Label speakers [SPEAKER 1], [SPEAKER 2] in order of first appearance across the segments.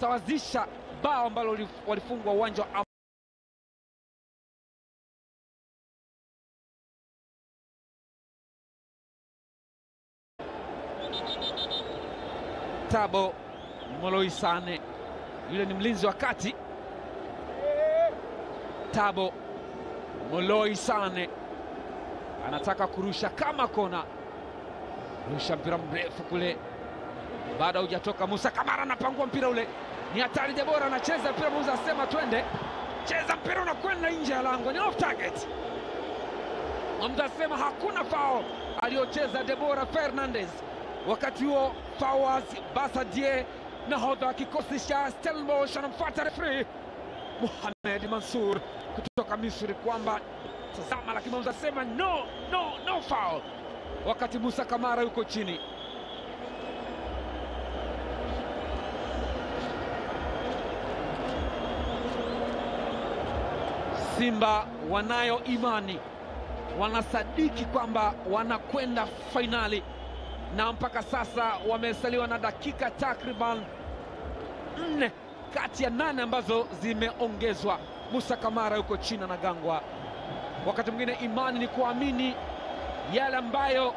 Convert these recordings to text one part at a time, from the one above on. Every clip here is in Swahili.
[SPEAKER 1] kusawazisha bao ambalo walifungwa uwanja wa Tabo Moloisane, yule ni mlinzi wa kati. Tabo Moloisane anataka kurusha kama kona, rusha mpira mrefu kule, baada hujatoka. Musa Kamara anapangua mpira ule, ni hatari. Debora anacheza mpira, Musa asema twende, cheza mpira unakwenda nje ya lango, ni off target. Musa asema hakuna foul aliyocheza Debora Fernandez. Wakati huo Fawaz Basadie, nahodha wa kikosi cha Stellenbosch, anamfuata referee Mohamed Mansour kutoka Misri kwamba tazama, lakini Musa asema no foul, wakati Musa Kamara yuko chini. Simba wanayo imani, wanasadiki kwamba wanakwenda fainali, na mpaka sasa wamesaliwa na dakika takriban 4 kati ya 8 ambazo zimeongezwa. Musa Kamara yuko chini na gangwa. Wakati mwingine imani ni kuamini yale ambayo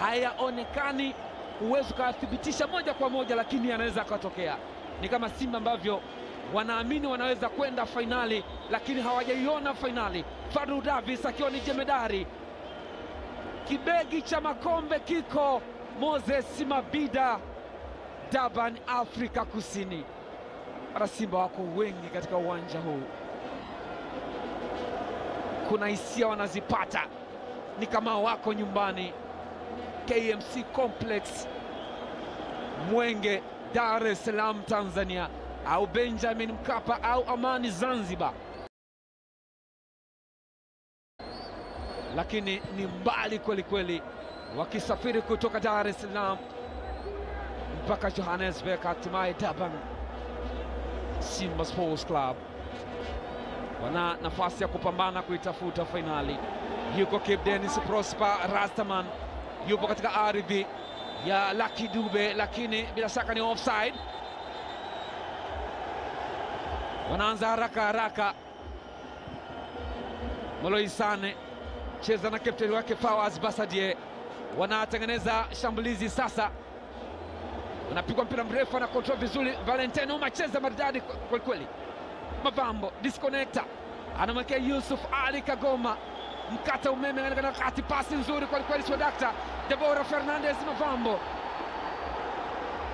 [SPEAKER 1] hayaonekani, huwezi kuthibitisha moja kwa moja, lakini yanaweza kutokea. Ni kama Simba ambavyo wanaamini wanaweza kwenda fainali, lakini hawajaiona fainali. Fadlu Davis akiwa ni jemedari, kibegi cha makombe kiko Moses Mabida, Durban, Afrika Kusini. Para Simba wako wengi katika uwanja huu, kuna hisia wanazipata, ni kama wako nyumbani KMC Complex Mwenge, Dar es Salaam, Tanzania, au Benjamin Mkapa au Amani Zanzibar, lakini ni mbali kweli kweli, wakisafiri kutoka Dar es Salaam mpaka Johannesburg, hatimaye Durban. Simba Sports Club wana nafasi ya kupambana kuitafuta fainali. Yuko Cape Dennis Prosper Rastaman, yupo katika ardhi ya Lucky Dube, lakini bila shaka ni offside. Wanaanza haraka. Moloisane cheza na kapteni wake Fawaz Basadie, wanatengeneza shambulizi sasa. Anapigwa mpira mrefu, na control vizuri Valentino, macheza maridadi kweli. Mavambo disconnector, anamwekea Yusuf Ali Kagoma, mkata umeme katika kati, pasi nzuri kweli Swadakta. Debora Fernandez,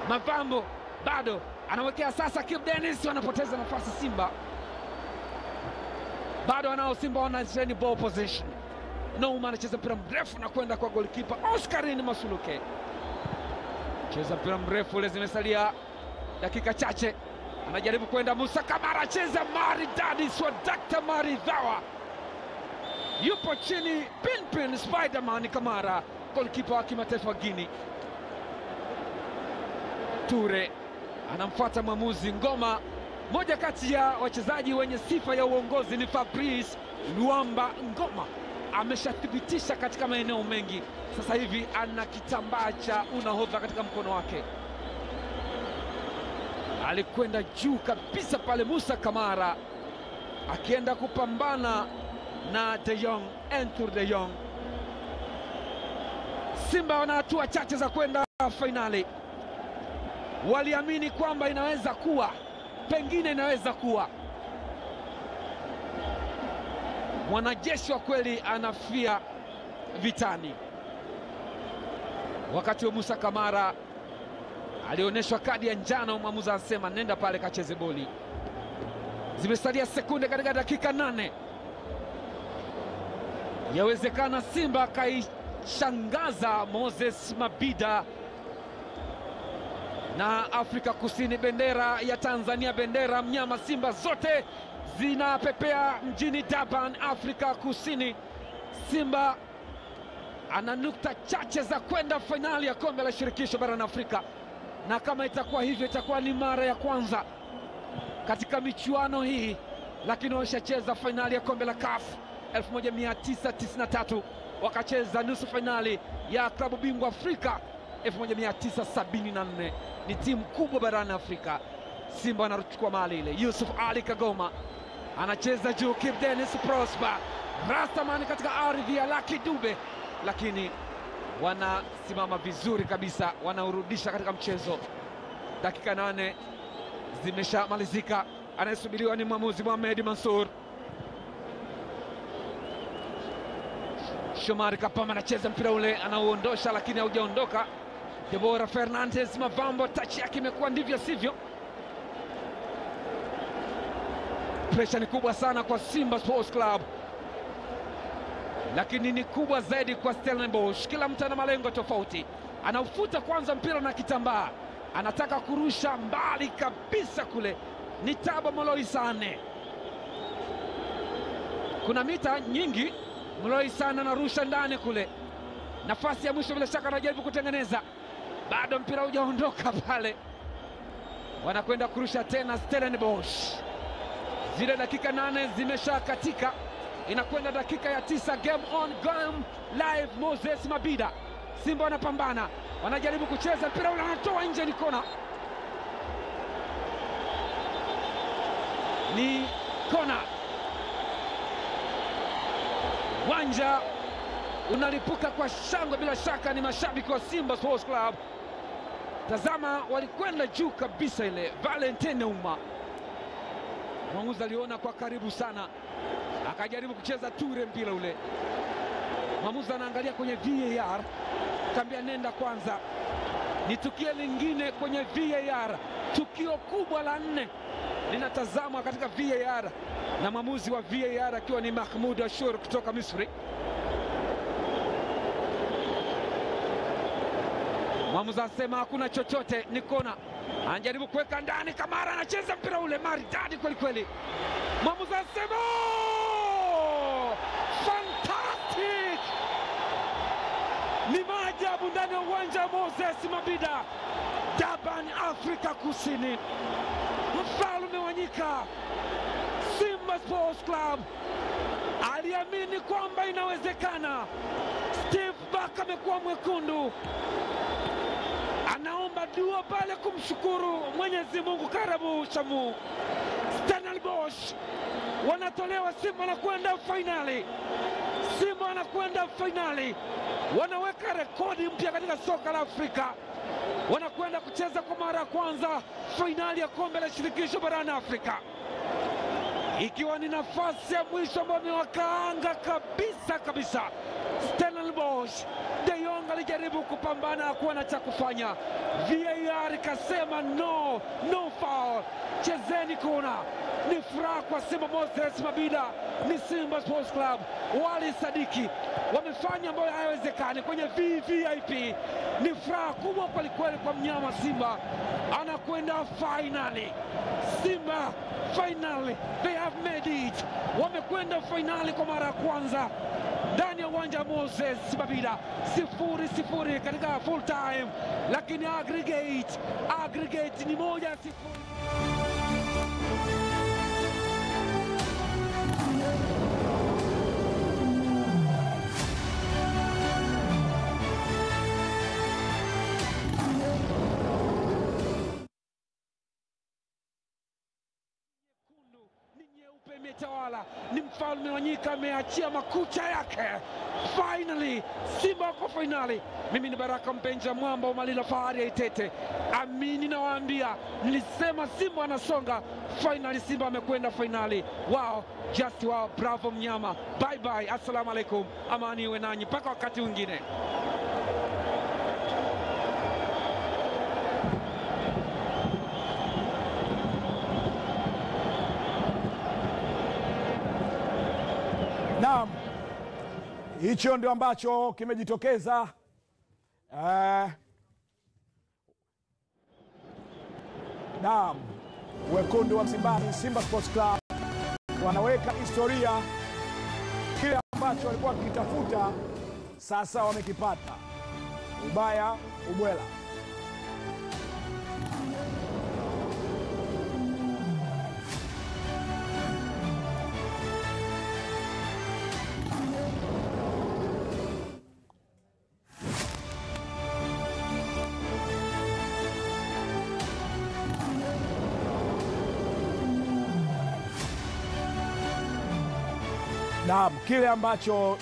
[SPEAKER 1] Mavambo bado anawekea sasa Cape Dennis, wanapoteza nafasi Simba. Bado wanao Simba, wana ball position. Nouma anacheza mpira mrefu na kwenda kwa goalkeeper Oscarin Masuluke. Cheza mpira mrefu ule, zimesalia dakika chache, anajaribu kwenda Musa Kamara, cheza maridadi Swadakta maridhawa, yupo chini pin Spiderman Kamara, goalkeeper wa kimataifa Guinea. Ture anamfuata mwamuzi Ngoma. Moja kati ya wachezaji wenye sifa ya uongozi ni Fabrice Luamba Ngoma, ameshathibitisha katika maeneo mengi. Sasa hivi ana kitambaa cha unahodha katika mkono wake. Alikwenda juu kabisa pale Musa Kamara, akienda kupambana na De Jong, Entur De Jong. Simba wana hatua chache za kwenda fainali. Waliamini kwamba inaweza kuwa, pengine inaweza kuwa. Mwanajeshi wa kweli anafia vitani. Wakati wa Musa Kamara alionyeshwa kadi ya njano, mwamuzi anasema nenda pale kacheze boli. Zimesalia sekunde katika dakika 8. Yawezekana Simba kaishangaza Moses Mabida na Afrika Kusini. Bendera ya Tanzania, bendera mnyama Simba, zote zinapepea mjini Durban, Afrika Kusini. Simba ana nukta chache za kwenda fainali ya kombe la shirikisho barani Afrika, na kama itakuwa hivyo itakuwa ni mara ya kwanza katika michuano hii, lakini wameshacheza fainali ya kombe la CAF 1993, wakacheza nusu fainali ya klabu bingwa Afrika 1974. Ni timu kubwa barani Afrika. Simba anachukua mali ile. Yusuf Ali Kagoma anacheza juu, Kip Dennis Prosper Rastaman katika ardhi ya Lucky Dube, lakini wanasimama vizuri kabisa, wanaurudisha katika mchezo. Dakika 8 zimeshamalizika. Anayesubiriwa ni mwamuzi Mohamed Mansour. Shomari Kapama anacheza mpira ule, anauondosha lakini haujaondoka. Deborah Fernandez Mavambo, tachi yake imekuwa ndivyo sivyo. Presha ni kubwa sana kwa Simba Sports Club, lakini ni kubwa zaidi kwa Stellenbosch. Kila mtu ana malengo tofauti. Anaufuta kwanza mpira na kitambaa, anataka kurusha mbali kabisa kule. Ni Taba Moloi Sane, kuna mita nyingi. Moloi Sane anarusha ndani kule, nafasi ya mwisho bila shaka anajaribu kutengeneza, bado mpira hujaondoka pale. Wanakwenda kurusha tena Stellenbosch. Zile dakika 8 zimesha katika, inakwenda dakika ya 9. Game on, game live. Moses Mabida, Simba wanapambana, wanajaribu kucheza mpira ule, anatoa nje, ni kona. Ni kona. Uwanja unalipuka kwa shangwe, bila shaka ni mashabiki wa Simba Sports Club. Tazama, walikwenda juu kabisa ile. Valentine Uma, mwamuzi aliona kwa karibu sana, akajaribu kucheza ture mpira ule. Mwamuzi anaangalia kwenye VAR, kambia nenda kwanza. Ni tukio lingine kwenye VAR, tukio kubwa la 4 linatazamwa katika VAR, na mwamuzi wa VAR akiwa ni Mahmoud Ashur kutoka Misri. Mwamuzi anasema hakuna chochote, ni kona. Anajaribu kuweka ndani, Kamara anacheza mpira ule maridadi kweli kweli. Mwamuzi anasema fantastic! Ni maajabu ndani ya uwanja wa Moses Mabida, Durban, Afrika Kusini. Mfalme wa nyika, Simba Sports Club aliamini kwamba inawezekana. Steve Barker amekuwa mwekundu, anaomba dua pale kumshukuru Mwenyezi Mungu. Karabu Shamu. Stellenbosch wanatolewa, Simba anakwenda finali. Simba anakwenda finali, wanaweka rekodi mpya katika soka la Afrika. Wanakwenda kucheza kwa mara ya kwanza finali ya kombe la shirikisho barani Afrika, ikiwa ni nafasi ya mwisho ambayo imewakaanga kabisa kabisa. Stellenbosch, De Jong alijaribu kupambana, kuwa na cha kufanya. VAR ikasema no foul, chezeni kona. Ni furaha kwa Simba. Moses Mabida ni Simba Sports Club walisadiki, wamefanya ambayo hayawezekani kwenye VIP. Ni furaha kubwa kwelikweli kwa mnyama Simba, anakwenda finali. Simba finally, they have made it. Wamekwenda finali kwa mara ya kwanza ndani ya uwanja wa Moses Mabida. 0-0 katika full time, lakini aggregate ni 1-0. Imetawala, ni mfalme wa nyika, ameachia makucha yake. Finally Simba wako finali. Mimi ni Baraka Mpenja, mwamba wa Malila, fahari ya Itete. Amini nawaambia, nilisema Simba anasonga finali. Simba amekwenda finali. Wow, just wow, bravo mnyama. Bye bye, assalamu alaikum, amani iwe nanyi mpaka wakati mwingine.
[SPEAKER 2] Naam, hicho ndio ambacho kimejitokeza. Naam, wekundu wa Msimbazi, Simba Sports Club wanaweka historia. Kile ambacho walikuwa wakitafuta sasa wamekipata. Ubaya ubwela. Naam, kile ambacho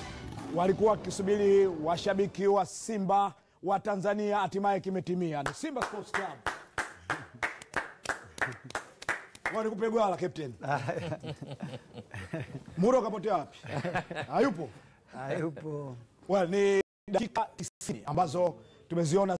[SPEAKER 2] walikuwa wakisubiri washabiki wa Simba wa Tanzania hatimaye kimetimia. Ni Simba Sports Club. Wani kupegwa la captain. Muro kapotea wapi? Hayupo.
[SPEAKER 3] Hayupo.
[SPEAKER 2] Well, ni dakika 90 ambazo tumeziona